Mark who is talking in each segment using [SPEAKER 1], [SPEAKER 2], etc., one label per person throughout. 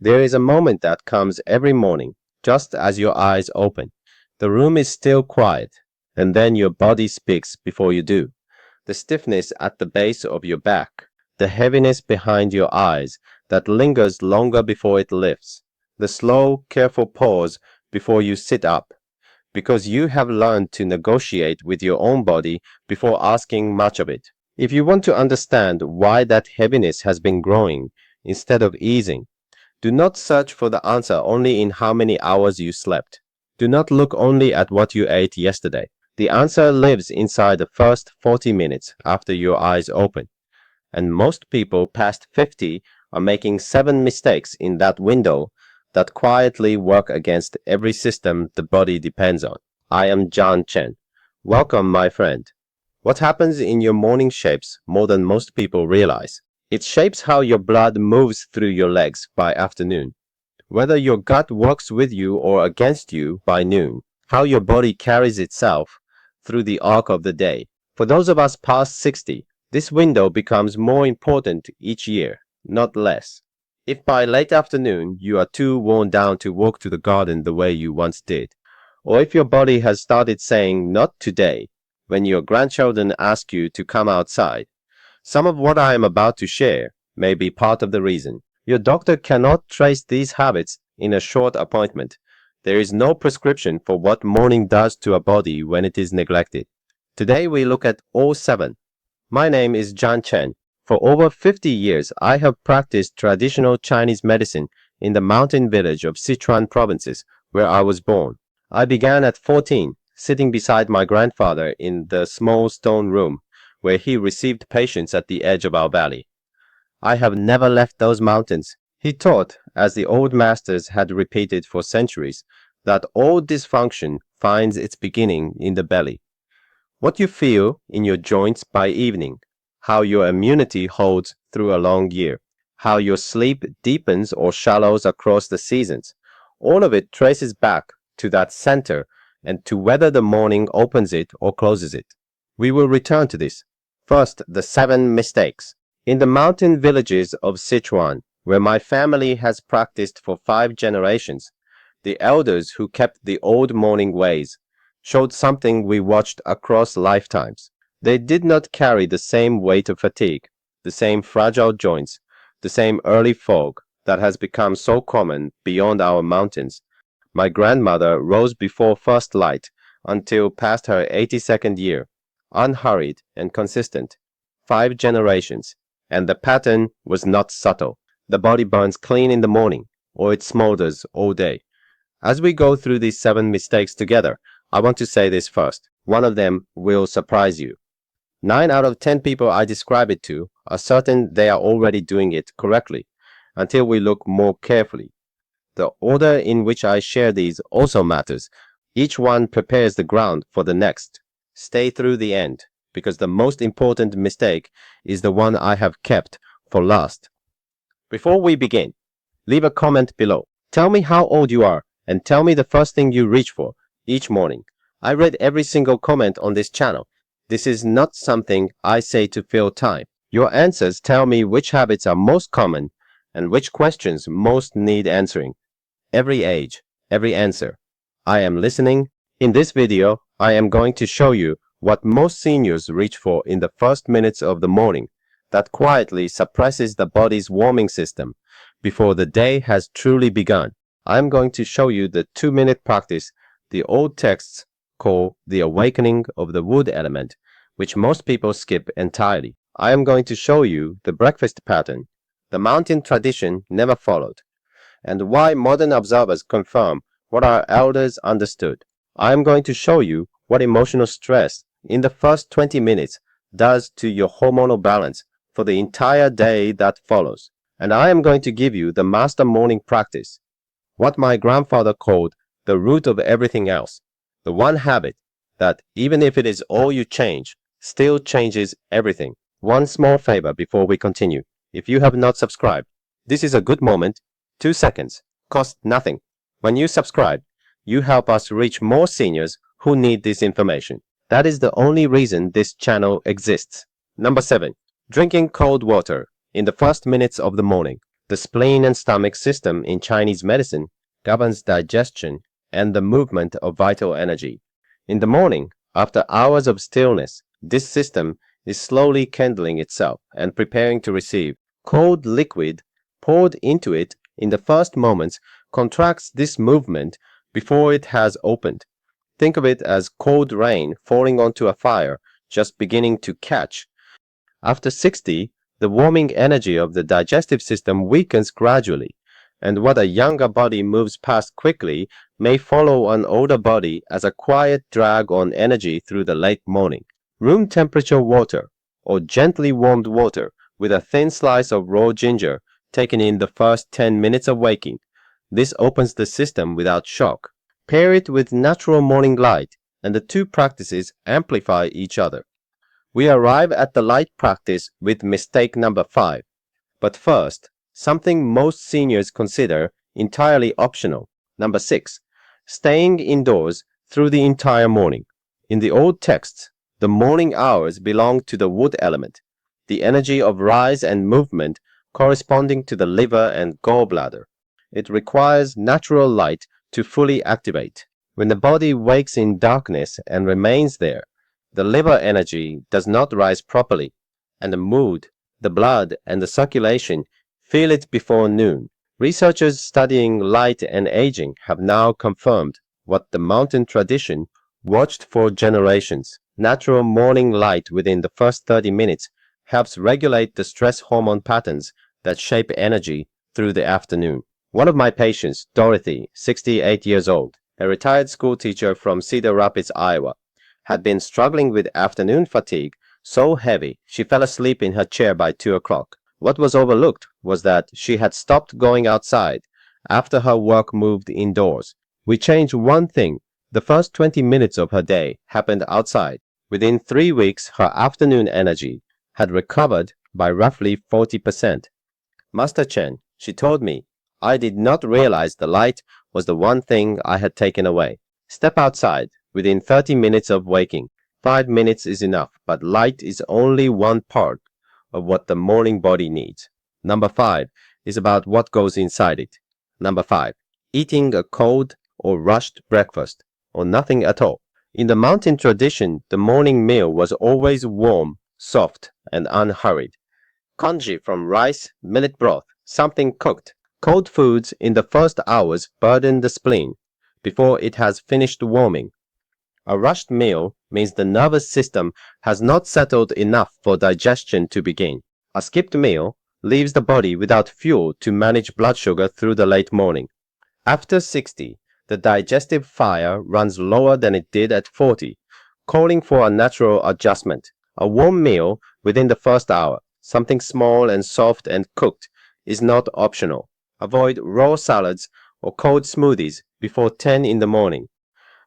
[SPEAKER 1] There is a moment that comes every morning, just as your eyes open. The room is still quiet, and then your body speaks before you do. The stiffness at the base of your back, the heaviness behind your eyes that lingers longer before it lifts, the slow, careful pause before you sit up, because you have learned to negotiate with your own body before asking much of it. If you want to understand why that heaviness has been growing instead of easing, do not search for the answer only in how many hours you slept. Do not look only at what you ate yesterday. The answer lives inside the first 40 minutes after your eyes open. And most people past 50 are making 7 mistakes in that window that quietly work against every system the body depends on. I am Jian Chen. Welcome, my friend. What happens in your morning shapes more than most people realize. It shapes how your blood moves through your legs by afternoon, whether your gut works with you or against you by noon, how your body carries itself through the arc of the day. For those of us past 60, this window becomes more important each year, not less. If by late afternoon you are too worn down to walk to the garden the way you once did, or if your body has started saying not today when your grandchildren ask you to come outside, some of what I am about to share may be part of the reason. Your doctor cannot trace these habits in a short appointment. There is no prescription for what morning does to a body when it is neglected. Today we look at all 7. My name is Jian Chen. For over 50 years, I have practiced traditional Chinese medicine in the mountain village of Sichuan Province, where I was born. I began at 14, sitting beside my grandfather in the small stone room where he received patients at the edge of our valley. I have never left those mountains. He taught, as the old masters had repeated for centuries, that all dysfunction finds its beginning in the belly. What you feel in your joints by evening, how your immunity holds through a long year, how your sleep deepens or shallows across the seasons, all of it traces back to that center and to whether the morning opens it or closes it. We will return to this. First, the 7 mistakes. In the mountain villages of Sichuan, where my family has practiced for 5 generations, the elders who kept the old morning ways showed something we watched across lifetimes. They did not carry the same weight of fatigue, the same fragile joints, the same early fog that has become so common beyond our mountains. My grandmother rose before first light until past her 82nd year, unhurried and consistent. 5 generations, and the pattern was not subtle. The body burns clean in the morning, or it smolders all day. As we go through these 7 mistakes together, I want to say this first. One of them will surprise you. 9 out of 10 people I describe it to are certain they are already doing it correctly, until we look more carefully. The order in which I share these also matters. Each one prepares the ground for the next. Stay through the end, because the most important mistake is the one I have kept for last. Before we begin, leave a comment below. Tell me how old you are, and tell me the first thing you reach for each morning. I read every single comment on this channel. This is not something I say to fill time. Your answers tell me which habits are most common and which questions most need answering. Every age, every answer. I am listening. In this video, I am going to show you what most seniors reach for in the first minutes of the morning that quietly suppresses the body's warming system before the day has truly begun. I am going to show you the 2-minute practice the old texts call the awakening of the wood element, which most people skip entirely. I am going to show you the breakfast pattern the mountain tradition never followed, and why modern observers confirm what our elders understood. I am going to show you what emotional stress in the first 20 minutes does to your hormonal balance for the entire day that follows. And I am going to give you the master morning practice, what my grandfather called the root of everything else, the one habit that, even if it is all you change, still changes everything. One small favor before we continue. If you have not subscribed, this is a good moment. 2 seconds. Cost nothing. When you subscribe, you help us reach more seniors who need this information. That is the only reason this channel exists. Number 7. Drinking cold water in the first minutes of the morning. The spleen and stomach system in Chinese medicine governs digestion and the movement of vital energy. In the morning, after hours of stillness, this system is slowly kindling itself and preparing to receive. Cold liquid poured into it in the first moments contracts this movement before it has opened. Think of it as cold rain falling onto a fire just beginning to catch. After 60, the warming energy of the digestive system weakens gradually, and what a younger body moves past quickly may follow an older body as a quiet drag on energy through the late morning. Room temperature water, or gently warmed water with a thin slice of raw ginger taken in the first 10 minutes of waking. This opens the system without shock. Pair it with natural morning light, and the two practices amplify each other. We arrive at the light practice with mistake number 5. But first, something most seniors consider entirely optional. Number 6. Staying indoors through the entire morning. In the old texts, the morning hours belong to the wood element, the energy of rise and movement corresponding to the liver and gallbladder. It requires natural light to fully activate. When the body wakes in darkness and remains there, the liver energy does not rise properly, and the mood, the blood, and the circulation feel it before noon. Researchers studying light and aging have now confirmed what the mountain tradition watched for generations. Natural morning light within the first 30 minutes helps regulate the stress hormone patterns that shape energy through the afternoon. One of my patients, Dorothy, 68 years old, a retired school teacher from Cedar Rapids, Iowa, had been struggling with afternoon fatigue so heavy she fell asleep in her chair by 2 o'clock. What was overlooked was that she had stopped going outside after her work moved indoors. We changed one thing. The first 20 minutes of her day happened outside. Within 3 weeks, her afternoon energy had recovered by roughly 40%. Master Chen, she told me, I did not realize the light was the one thing I had taken away. Step outside within 30 minutes of waking. 5 minutes is enough, but light is only one part of what the morning body needs. Number 5 is about what goes inside it. Number 5. Eating a cold or rushed breakfast, or nothing at all. In the mountain tradition, the morning meal was always warm, soft, and unhurried. Congee from rice, millet broth, something cooked. Cold foods in the first hours burden the spleen before it has finished warming. A rushed meal means the nervous system has not settled enough for digestion to begin. A skipped meal leaves the body without fuel to manage blood sugar through the late morning. After 60, the digestive fire runs lower than it did at 40, calling for a natural adjustment. A warm meal within the first hour, something small and soft and cooked, is not optional. Avoid raw salads or cold smoothies before 10 in the morning.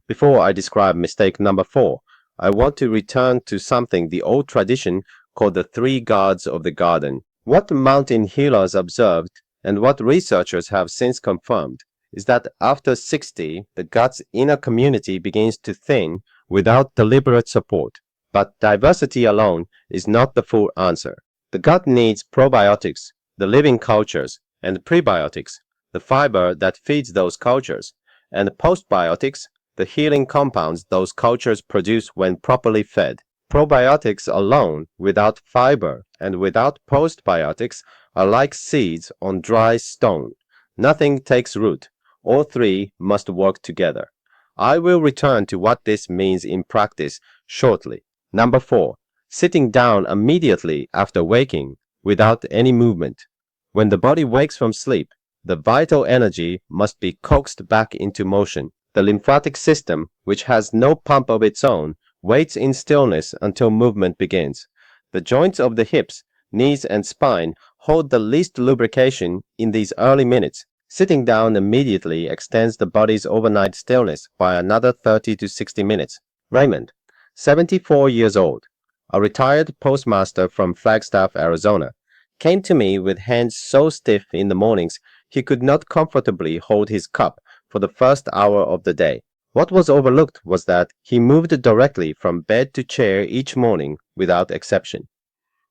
[SPEAKER 1] Before I describe mistake number 4, I want to return to something the old tradition called the 3 gods of the garden. What mountain healers observed and what researchers have since confirmed is that after 60, the gut's inner community begins to thin without deliberate support. But diversity alone is not the full answer. The gut needs probiotics, the living cultures, and prebiotics, the fiber that feeds those cultures, and postbiotics, the healing compounds those cultures produce when properly fed. Probiotics alone, without fiber and without postbiotics, are like seeds on dry stone. Nothing takes root. All 3 must work together. I will return to what this means in practice shortly. Number 4. Sitting down immediately after waking without any movement. When the body wakes from sleep, the vital energy must be coaxed back into motion. The lymphatic system, which has no pump of its own, waits in stillness until movement begins. The joints of the hips, knees, and spine hold the least lubrication in these early minutes. Sitting down immediately extends the body's overnight stillness by another 30 to 60 minutes. Raymond, 74 years old, a retired postmaster from Flagstaff, Arizona, came to me with hands so stiff in the mornings he could not comfortably hold his cup for the first hour of the day. What was overlooked was that he moved directly from bed to chair each morning without exception.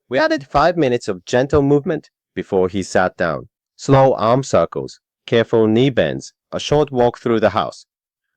[SPEAKER 1] We added 5 minutes of gentle movement before he sat down. Slow arm circles, careful knee bends, a short walk through the house.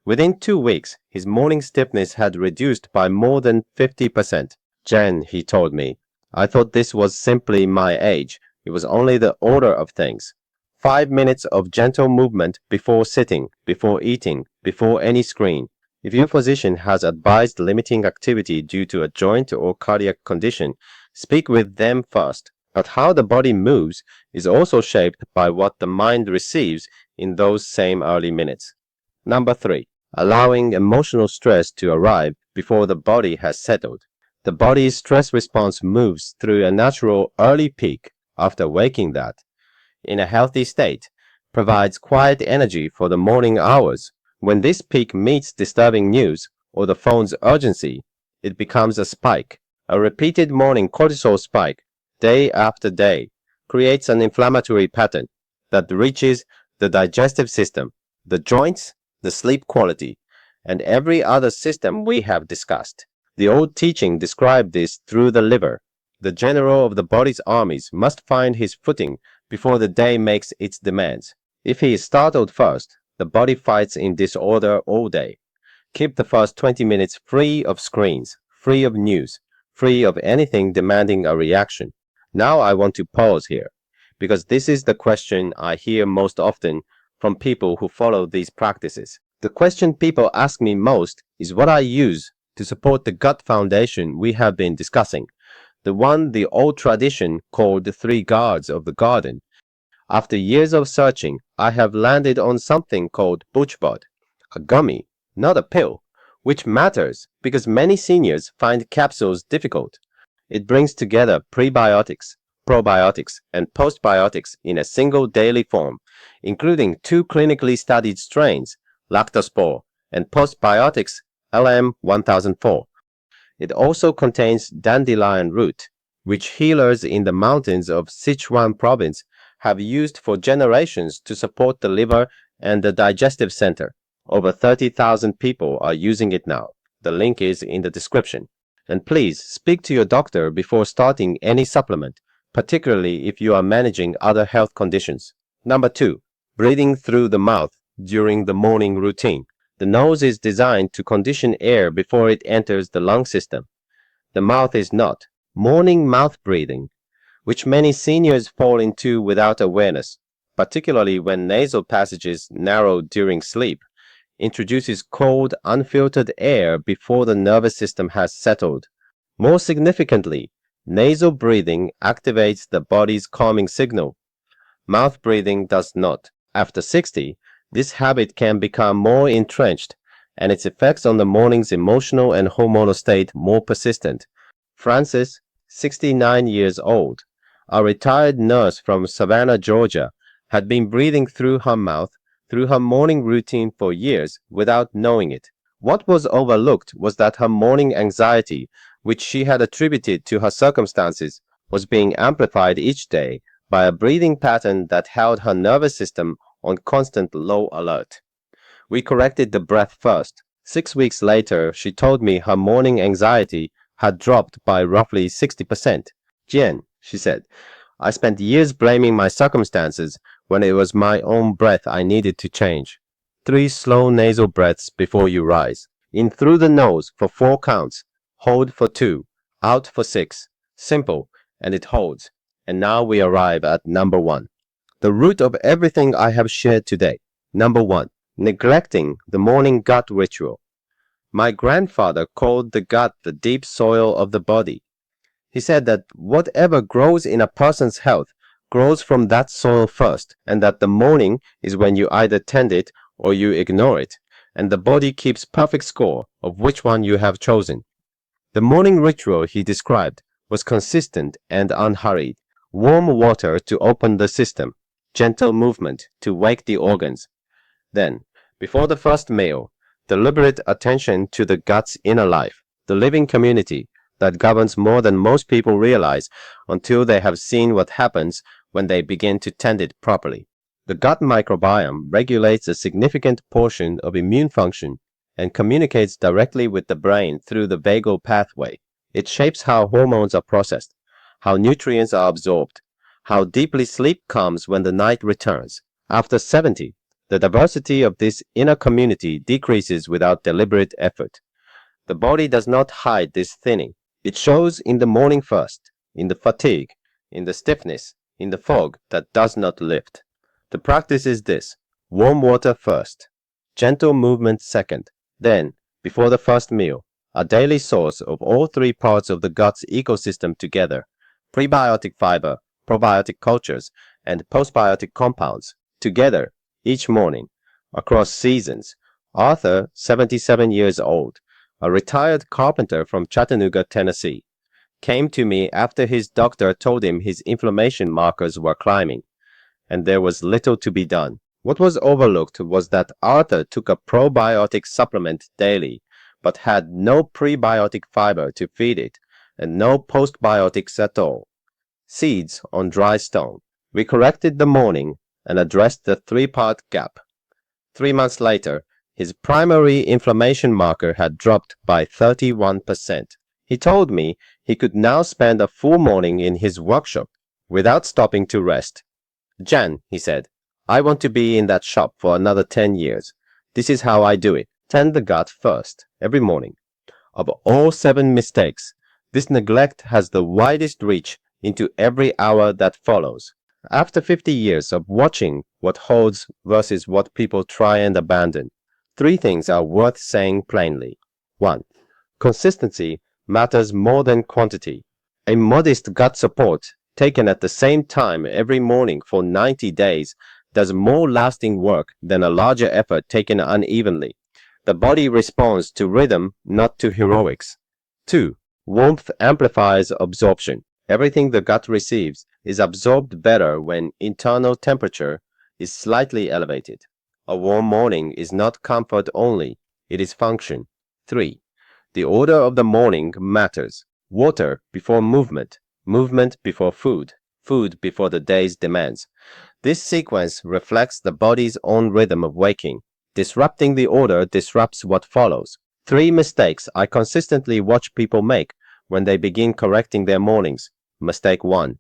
[SPEAKER 1] Within 2 weeks, his morning stiffness had reduced by more than 50%. Jen, he told me, I thought this was simply my age. It was only the order of things. 5 minutes of gentle movement before sitting, before eating, before any screen. If your physician has advised limiting activity due to a joint or cardiac condition, speak with them first. But how the body moves is also shaped by what the mind receives in those same early minutes. Number 3. Allowing emotional stress to arrive before the body has settled. The body's stress response moves through a natural early peak after waking that, in a healthy state, provides quiet energy for the morning hours. When this peak meets disturbing news or the phone's urgency, it becomes a spike. A repeated morning cortisol spike, day after day, creates an inflammatory pattern that reaches the digestive system, the joints, the sleep quality, and every other system we have discussed. The old teaching described this through the liver. The general of the body's armies must find his footing before the day makes its demands. If he is startled first, the body fights in disorder all day. Keep the first 20 minutes free of screens, free of news, free of anything demanding a reaction. Now I want to pause here, because this is the question I hear most often from people who follow these practices. The question people ask me most is what I use to support the gut foundation we have been discussing, the one the old tradition called the 3 guards of the garden. After years of searching, I have landed on something called BoochBod, a gummy, not a pill, which matters because many seniors find capsules difficult. It brings together prebiotics, probiotics, and postbiotics in a single daily form, including 2 clinically studied strains, lactospore and postbiotics LM1004. It also contains dandelion root, which healers in the mountains of Sichuan Province have used for generations to support the liver and the digestive center. Over 30,000 people are using it now. The link is in the description. And please speak to your doctor before starting any supplement, particularly if you are managing other health conditions. Number 2. Breathing through the mouth during the morning routine. The nose is designed to condition air before it enters the lung system. The mouth is not. Morning mouth breathing, which many seniors fall into without awareness, particularly when nasal passages narrow during sleep, introduces cold, unfiltered air before the nervous system has settled. More significantly, nasal breathing activates the body's calming signal. Mouth breathing does not. After 60, this habit can become more entrenched and its effects on the morning's emotional and hormonal state more persistent. Frances, 69 years old, a retired nurse from Savannah, Georgia, had been breathing through her mouth through her morning routine for years without knowing it. What was overlooked was that her morning anxiety, which she had attributed to her circumstances, was being amplified each day by a breathing pattern that held her nervous system on constant low alert. We corrected the breath first. 6 weeks later, she told me her morning anxiety had dropped by roughly 60%. Jian, she said, I spent years blaming my circumstances when it was my own breath I needed to change. 3 slow nasal breaths before you rise. In through the nose for 4 counts. Hold for 2. Out for 6. Simple, and it holds. And now we arrive at number 1. The root of everything I have shared today. Number 1. Neglecting the morning gut ritual. My grandfather called the gut the deep soil of the body. He said that whatever grows in a person's health grows from that soil first, and that the morning is when you either tend it or you ignore it, and the body keeps perfect score of which one you have chosen. The morning ritual he described was consistent and unhurried. Warm water to open the system, gentle movement to wake the organs. Then, before the first meal, deliberate attention to the gut's inner life, the living community that governs more than most people realize until they have seen what happens when they begin to tend it properly. The gut microbiome regulates a significant portion of immune function and communicates directly with the brain through the vagal pathway. It shapes how hormones are processed, how nutrients are absorbed, how deeply sleep comes when the night returns. After 70, the diversity of this inner community decreases without deliberate effort. The body does not hide this thinning. It shows in the morning first, in the fatigue, in the stiffness, in the fog that does not lift. The practice is this: warm water first, gentle movement second, then, before the first meal, a daily source of all three parts of the gut's ecosystem together: prebiotic fiber, probiotic cultures, and postbiotic compounds, together, each morning, across seasons. Arthur, 77 years old, a retired carpenter from Chattanooga, Tennessee, came to me after his doctor told him his inflammation markers were climbing, and there was little to be done. What was overlooked was that Arthur took a probiotic supplement daily, but had no prebiotic fiber to feed it, and no postbiotics at all. Seeds on dry stone. We corrected the morning and addressed the three-part gap. 3 months later, his primary inflammation marker had dropped by 31%. He told me he could now spend a full morning in his workshop without stopping to rest. Jian, he said, I want to be in that shop for another 10 years. This is how I do it. Tend the gut first, every morning. Of all 7 mistakes, this neglect has the widest reach into every hour that follows. After 50 years of watching what holds versus what people try and abandon, 3 things are worth saying plainly. 1. Consistency matters more than quantity. A modest gut support taken at the same time every morning for 90 days does more lasting work than a larger effort taken unevenly. The body responds to rhythm, not to heroics. 2. Warmth amplifies absorption. Everything the gut receives is absorbed better when internal temperature is slightly elevated. A warm morning is not comfort only, it is function. 3. The order of the morning matters. Water before movement, movement before food, food before the day's demands. This sequence reflects the body's own rhythm of waking. Disrupting the order disrupts what follows. 3 mistakes I consistently watch people make when they begin correcting their mornings. Mistake 1.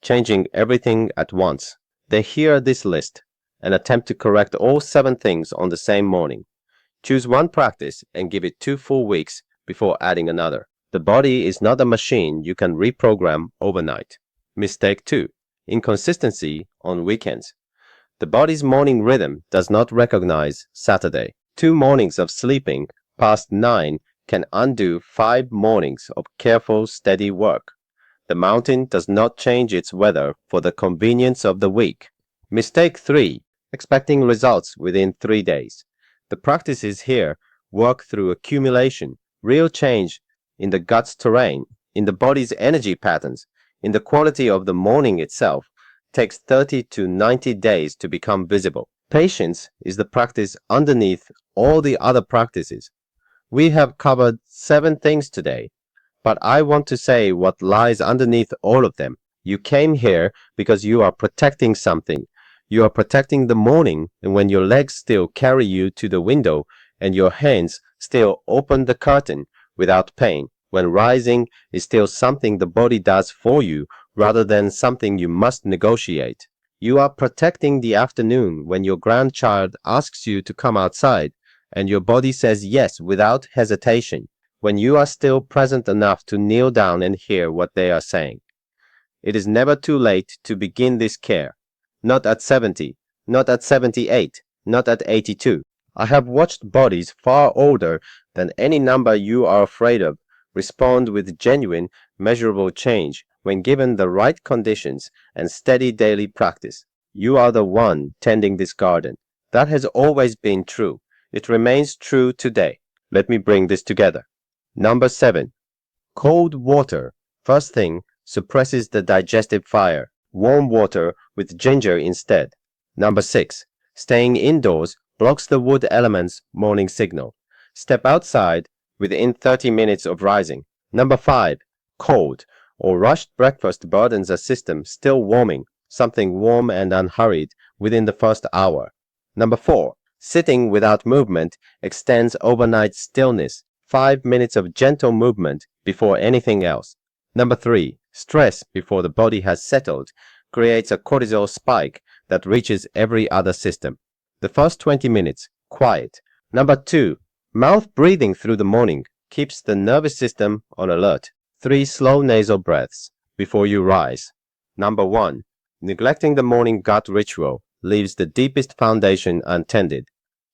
[SPEAKER 1] Changing everything at once. They hear this list and attempt to correct all 7 things on the same morning. Choose one practice and give it 2 full weeks before adding another. The body is not a machine you can reprogram overnight. Mistake 2. Inconsistency on weekends. The body's morning rhythm does not recognize Saturday. 2 mornings of sleeping past 9 can undo 5 mornings of careful, steady work. The mountain does not change its weather for the convenience of the week. Mistake 3. Expecting results within 3 days. The practices here work through accumulation, real change in the gut's terrain, in the body's energy patterns, in the quality of the morning itself, takes 30 to 90 days to become visible. Patience is the practice underneath all the other practices. We have covered 7 things today, but I want to say what lies underneath all of them. You came here because you are protecting something. You are protecting the morning, and when your legs still carry you to the window and your hands still open the curtain without pain, when rising is still something the body does for you rather than something you must negotiate. You are protecting the afternoon when your grandchild asks you to come outside and your body says yes without hesitation, when you are still present enough to kneel down and hear what they are saying. It is never too late to begin this care. Not at 70, not at 78, not at 82. I have watched bodies far older than any number you are afraid of respond with genuine, measurable change when given the right conditions and steady daily practice. You are the one tending this garden. That has always been true. It remains true today. Let me bring this together. Number 7. Cold water, first thing, suppresses the digestive fire. Warm water with ginger instead. Number 6. Staying indoors blocks the wood element's morning signal. Step outside within 30 minutes of rising. Number 5. Cold or rushed breakfast burdens a system still warming, something warm and unhurried within the first hour. Number 4. Sitting without movement extends overnight stillness. 5 minutes of gentle movement before anything else. Number 3. Stress before the body has settled creates a cortisol spike that reaches every other system. The first 20 minutes, quiet. Number 2, mouth breathing through the morning keeps the nervous system on alert. 3 slow nasal breaths before you rise. Number 1, neglecting the morning gut ritual leaves the deepest foundation untended.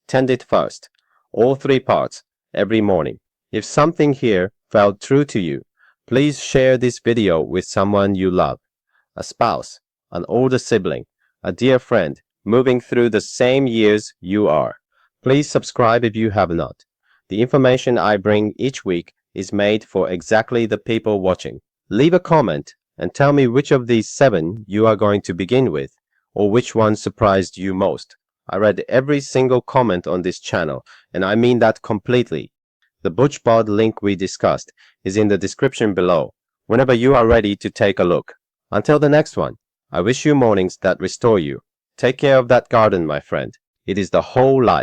[SPEAKER 1] Tend it first, all 3 parts, every morning. If something here felt true to you, please share this video with someone you love. A spouse, an older sibling, a dear friend moving through the same years you are. Please subscribe if you have not. The information I bring each week is made for exactly the people watching. Leave a comment and tell me which of these 7 you are going to begin with, or which one surprised you most. I read every single comment on this channel, and I mean that completely. The BoochBod link we discussed is in the description below, whenever you are ready to take a look. Until the next one, I wish you mornings that restore you. Take care of that garden, my friend. It is the whole life.